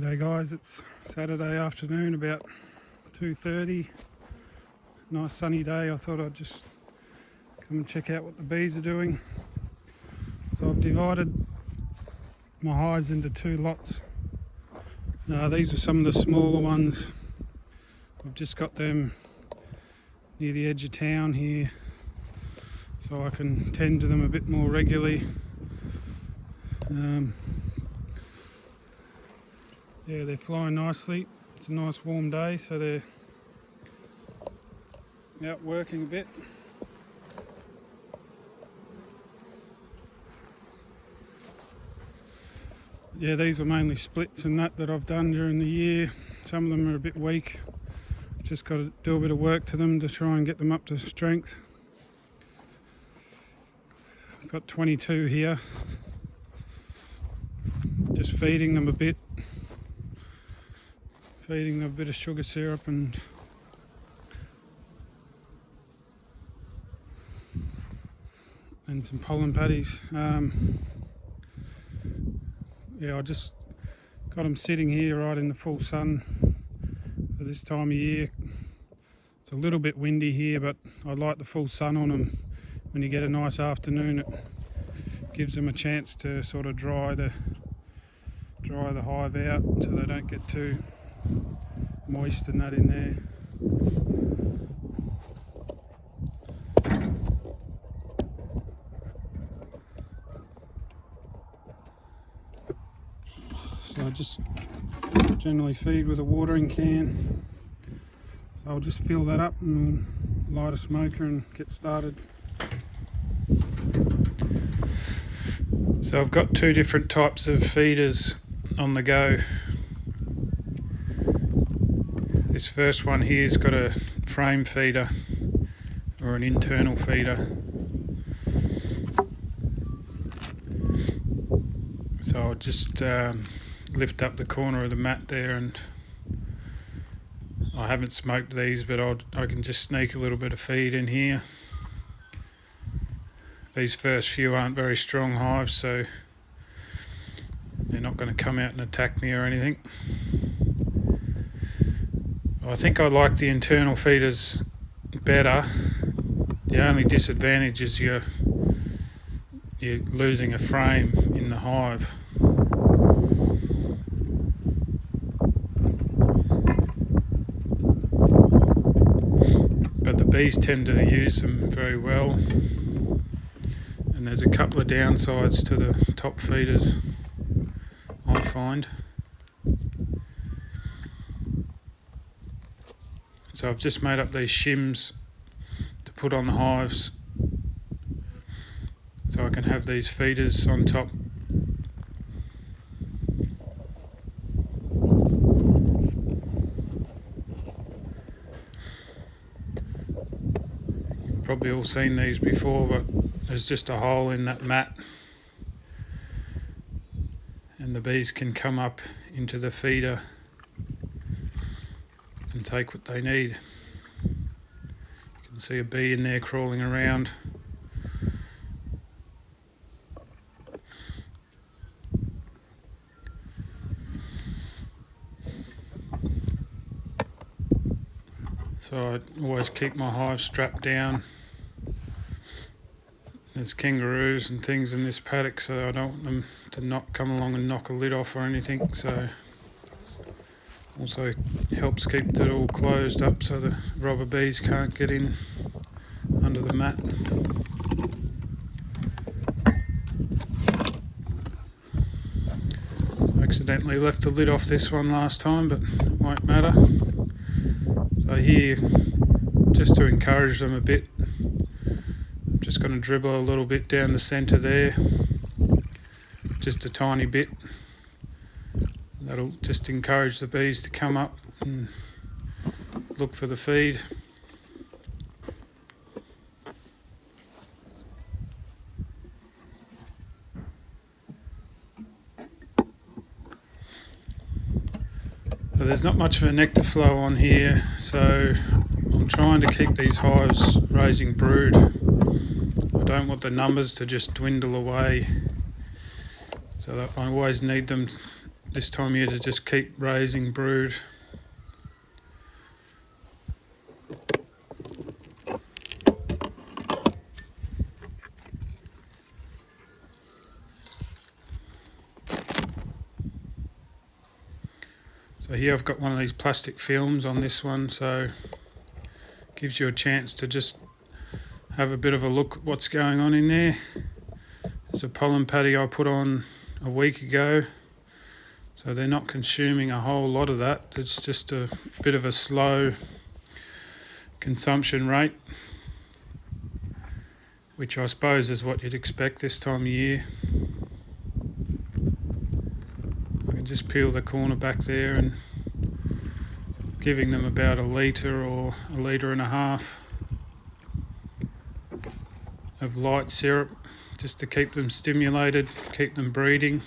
G'day guys, it's Saturday afternoon about 2:30. Nice sunny day. I thought I'd just come and check out what the bees are doing. So I've divided my hives into two lots. These are some of the smaller ones. I've just got them near the edge of town here, so I can tend to them a bit more regularly. Yeah, they're flying nicely. It's a nice warm day, so they're out working a bit. Yeah, these are mainly splits and that I've done during the year. Some of them are a bit weak. Just got to do a bit of work to them to try and get them up to strength. I've got 22 here. Just feeding them a bit. Feeding them a bit of sugar syrup and some pollen patties. Yeah, I just got them sitting here right in the full sun for this time of year. It's a little bit windy here, but I like the full sun on them. When you get a nice afternoon, it gives them a chance to sort of dry the hive out so they don't get too moist and that in there. So I just generally feed with a watering can. So I'll just fill that up and light a smoker and get started. So I've got two different types of feeders on the go. This first one here's got a frame feeder or an internal feeder. So I'll just lift up the corner of the mat there, and I haven't smoked these, but I can just sneak a little bit of feed in here. These first few aren't very strong hives, so they're not going to come out and attack me or anything. I think I like the internal feeders better. The only disadvantage is you're losing a frame in the hive. But the bees tend to use them very well. And there's a couple of downsides to the top feeders, I find. So I've just made up these shims to put on the hives so I can have these feeders on top. You've probably all seen these before, but there's just a hole in that mat and the bees can come up into the feeder and take what they need. You can see a bee in there crawling around. So I always keep my hive strapped down. There's kangaroos and things in this paddock, so I don't want them to not come along and knock a lid off or anything. So also helps keep it all closed up so the robber bees can't get in under the mat. I accidentally left the lid off this one last time, but it won't matter. So here, just to encourage them a bit, I'm just going to dribble a little bit down the centre there, just a tiny bit. That'll just encourage the bees to come up and look for the feed. So there's not much of a nectar flow on here, so I'm trying to keep these hives raising brood. I don't want the numbers to just dwindle away, so that I always need them this time of year to just keep raising brood. So here I've got one of these plastic films on this one, so it gives you a chance to just have a bit of a look at what's going on in there. There's a pollen paddy I put on a week ago, so they're not consuming a whole lot of that. It's just a bit of a slow consumption rate, which I suppose is what you'd expect this time of year. I can just peel the corner back there and giving them about a litre or a litre and a half of light syrup just to keep them stimulated, keep them breeding.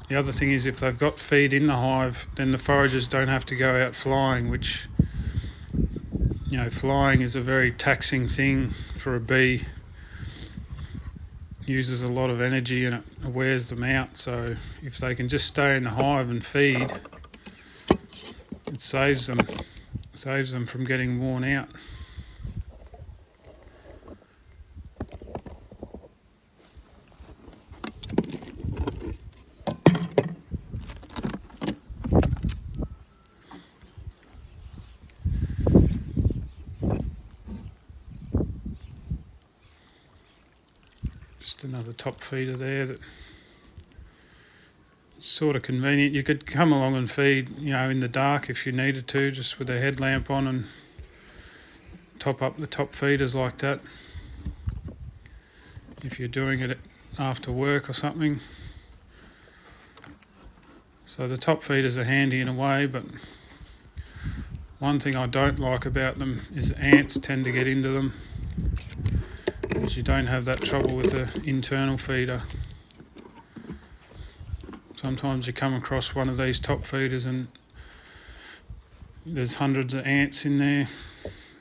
The other thing is, if they've got feed in the hive, then the foragers don't have to go out flying, which, you know, flying is a very taxing thing for a bee. It uses a lot of energy and it wears them out. So if they can just stay in the hive and feed, it saves them from getting worn out. Just another top feeder there that's sort of convenient. You could come along and feed, you know, in the dark if you needed to, just with a headlamp on, and top up the top feeders like that if you're doing it after work or something. So the top feeders are handy in a way, but one thing I don't like about them is ants tend to get into them, because you don't have that trouble with the internal feeder. Sometimes you come across one of these top feeders and there's hundreds of ants in there.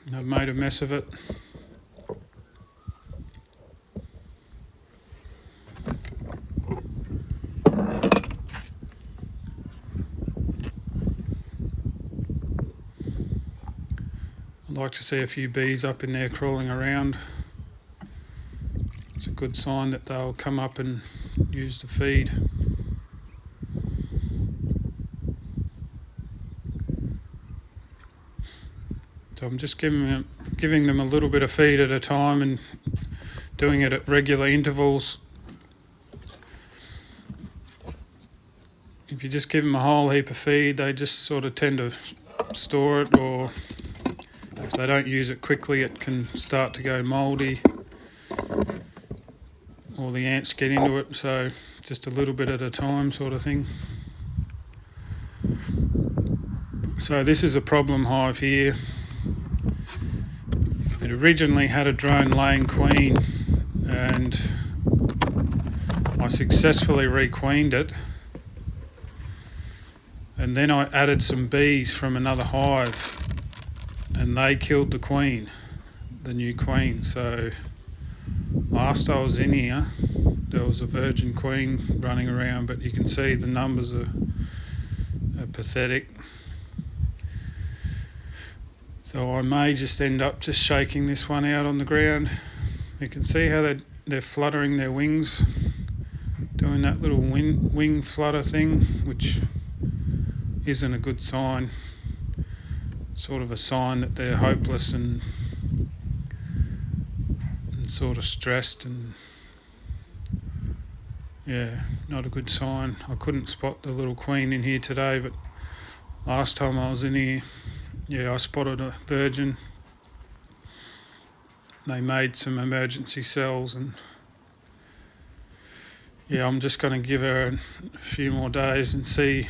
They've made a mess of it. I'd like to see a few bees up in there crawling around. It's a good sign that they'll come up and use the feed. So I'm just giving them a little bit of feed at a time and doing it at regular intervals. If you just give them a whole heap of feed, they just sort of tend to store it, or if they don't use it quickly, it can start to go mouldy, or the ants get into it. So just a little bit at a time sort of thing. So this is a problem hive here. It originally had a drone laying queen, and I successfully requeened it, and then I added some bees from another hive and they killed the queen, the new queen. So last I was in here there was a virgin queen running around, but you can see the numbers are pathetic. So I may just end up just shaking this one out on the ground. You can see how they're fluttering their wings, doing that little wing flutter thing, which isn't a good sign. Sort of a sign that they're hopeless and sort of stressed, and yeah, not a good sign. I couldn't spot the little queen in here today, but last time I was in here, yeah, I spotted a virgin. They made some emergency cells, and yeah, I'm just going to give her a few more days and see,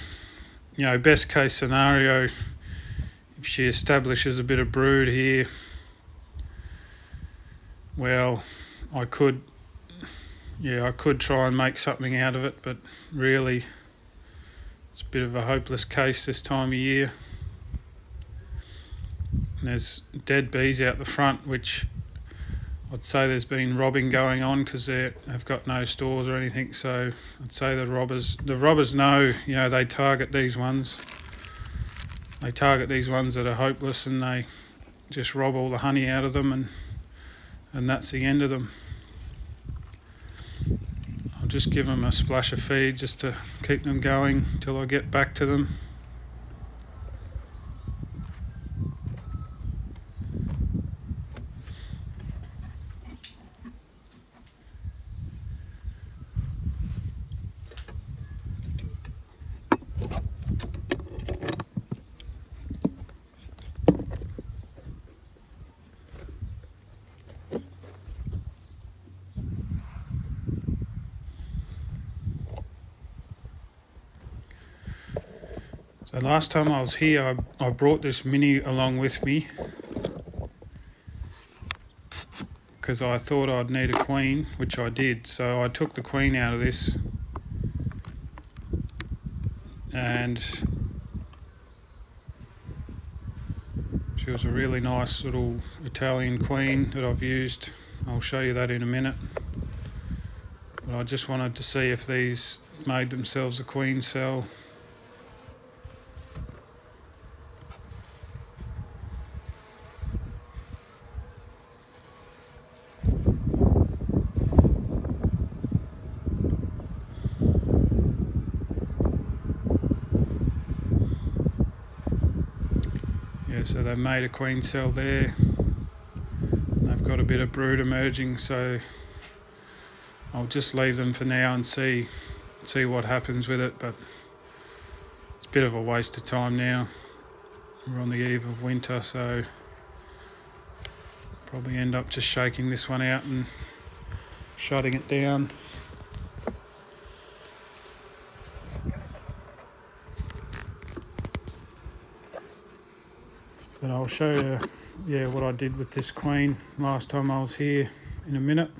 you know, best case scenario, if she establishes a bit of brood here, well, I could try and make something out of it, but really it's a bit of a hopeless case this time of year. And there's dead bees out the front, which I'd say there's been robbing going on because they have got no stores or anything. So I'd say the robbers know, you know, they target these ones. They target these ones that are hopeless, and they just rob all the honey out of them, and that's the end of them. I'll just give them a splash of feed just to keep them going till I get back to them. So last time I was here, I brought this mini along with me because I thought I'd need a queen, which I did. So I took the queen out of this, and she was a really nice little Italian queen that I've used. I'll show you that in a minute. But I just wanted to see if these made themselves a queen cell. Yeah, so they've made a queen cell there. They've got a bit of brood emerging, so I'll just leave them for now and see what happens with it. But it's a bit of a waste of time now. We're on the eve of winter, so probably end up just shaking this one out and shutting it down. But I'll show you, yeah, what I did with this queen last time I was here in a minute.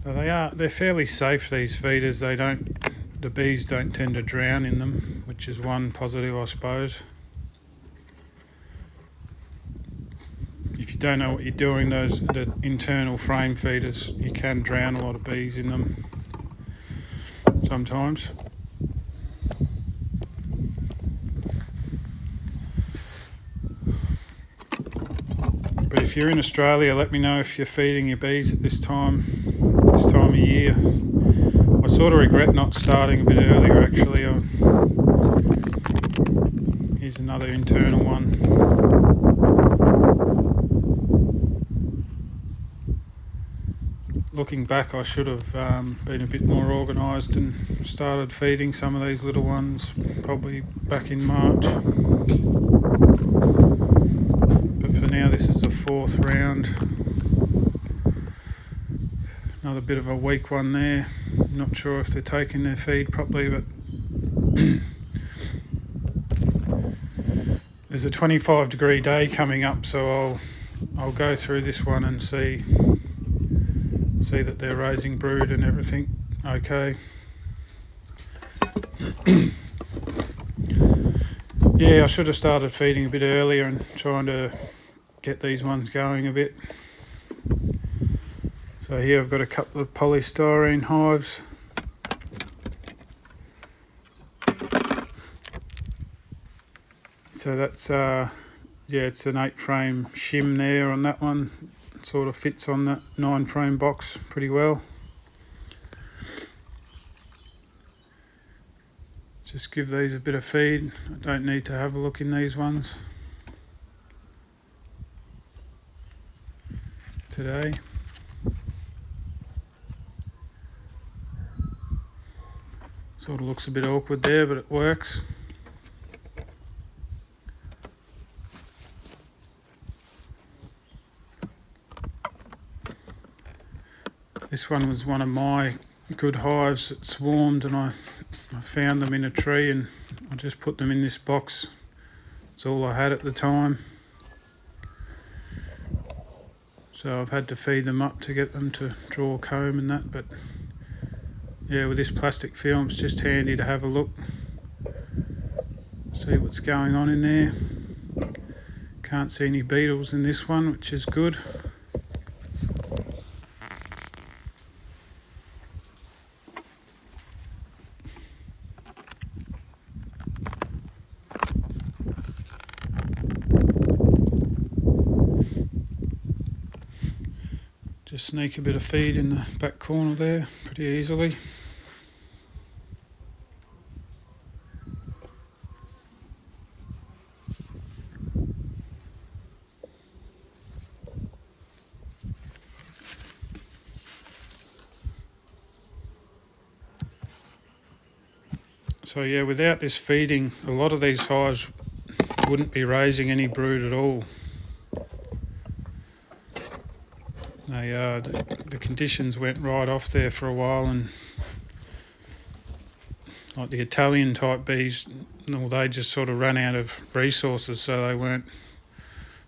So they're fairly safe, these feeders. The bees don't tend to drown in them, which is one positive, I suppose. If you don't know what you're doing, the internal frame feeders, you can drown a lot of bees in them sometimes. But if you're in Australia, let me know if you're feeding your bees at this time of year. I sort of regret not starting a bit earlier, actually. Here's another internal one. Looking back, I should have been a bit more organised and started feeding some of these little ones probably back in March. But for now, this is the fourth round. Another bit of a weak one there. Not sure if they're taking their feed properly, but there's a 25-degree day coming up, so I'll go through this one and see that they're raising brood and everything okay. Yeah, I should have started feeding a bit earlier and trying to get these ones going a bit. So here I've got a couple of polystyrene hives. So that's it's an 8-frame shim there on that one. It sort of fits on that 9-frame box pretty well. Just give these a bit of feed. I don't need to have a look in these ones today. Sort of looks a bit awkward there, but it works. This one was one of my good hives that swarmed, and I found them in a tree and I just put them in this box. It's all I had at the time. So I've had to feed them up to get them to draw comb and that, but yeah, with this plastic film it's just handy to have a look, see what's going on in there. Can't see any beetles in this one, which is good. Just sneak a bit of feed in the back corner there pretty easily. So yeah, without this feeding, a lot of these hives wouldn't be raising any brood at all. The conditions went right off there for a while, and like the Italian type bees, well, they just sort of ran out of resources, so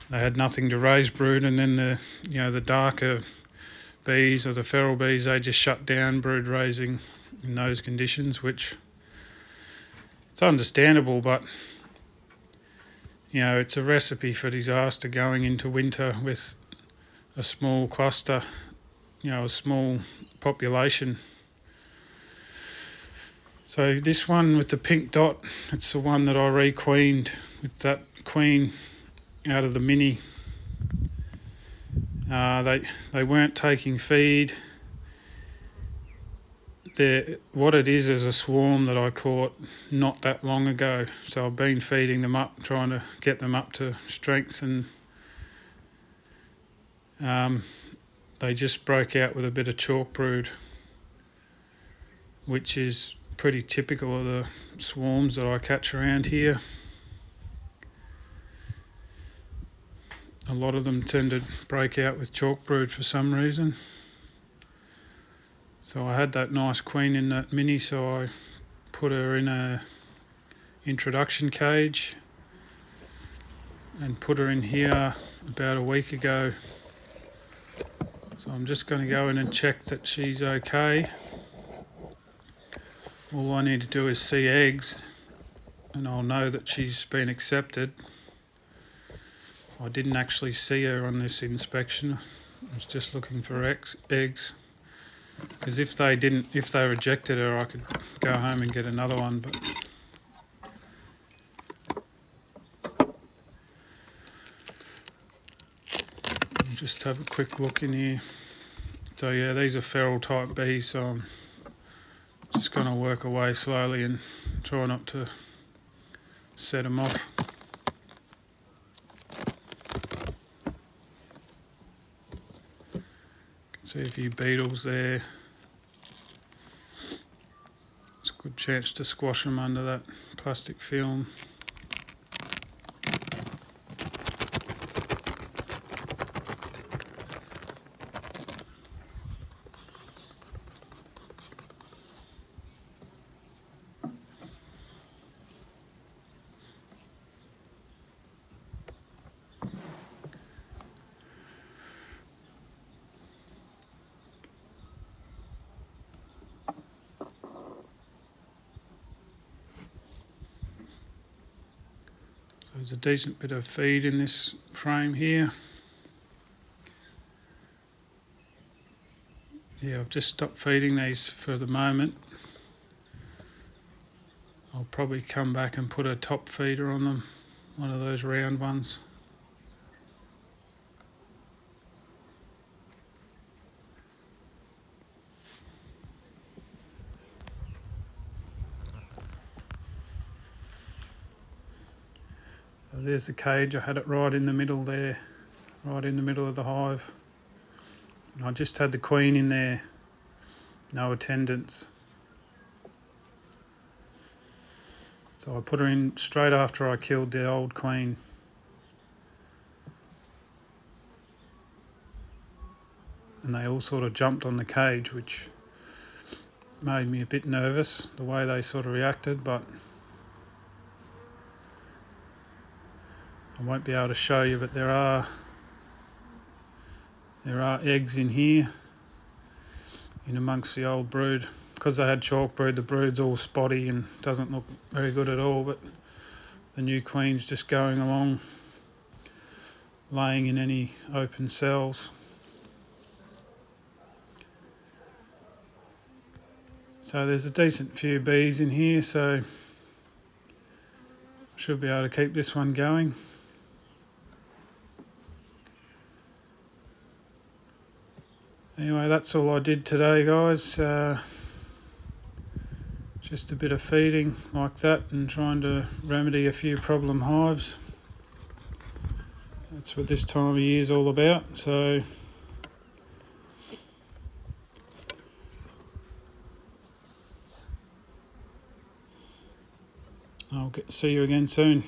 they had nothing to raise brood, and then the darker bees or the feral bees, they just shut down brood raising in those conditions, which it's understandable, but it's a recipe for disaster going into winter with a small cluster, a small population. So this one with the pink dot, it's the one that I requeened with that queen out of the mini. They weren't taking feed. What it is a swarm that I caught not that long ago. So I've been feeding them up, trying to get them up to strength, and they just broke out with a bit of chalk brood, which is pretty typical of the swarms that I catch around here. A lot of them tend to break out with chalk brood for some reason. So I had that nice queen in that mini, so I put her in a introduction cage and put her in here about a week ago. So I'm just going to go in and check that she's okay. All I need to do is see eggs and I'll know that she's been accepted. I didn't actually see her on this inspection. I was just looking for eggs. Because if they rejected her, I could go home and get another one. But I'll just have a quick look in here. So yeah, these are feral type bees, so I'm just going to work away slowly and try not to set them off. See a few beetles there. It's a good chance to squash them under that plastic film. There's a decent bit of feed in this frame here. Yeah, I've just stopped feeding these for the moment. I'll probably come back and put a top feeder on them, one of those round ones. So there's the cage. I had it right in the middle there, right in the middle of the hive. And I just had the queen in there, no attendants. So I put her in straight after I killed the old queen. And they all sort of jumped on the cage, which made me a bit nervous, the way they sort of reacted, but I won't be able to show you, but there are eggs in here, in amongst the old brood. Because they had chalk brood, the brood's all spotty and doesn't look very good at all, but the new queen's just going along, laying in any open cells. So there's a decent few bees in here, so I should be able to keep this one going. Anyway, that's all I did today, guys. Just a bit of feeding like that and trying to remedy a few problem hives. That's what this time of year is all about. So I'll see you again soon.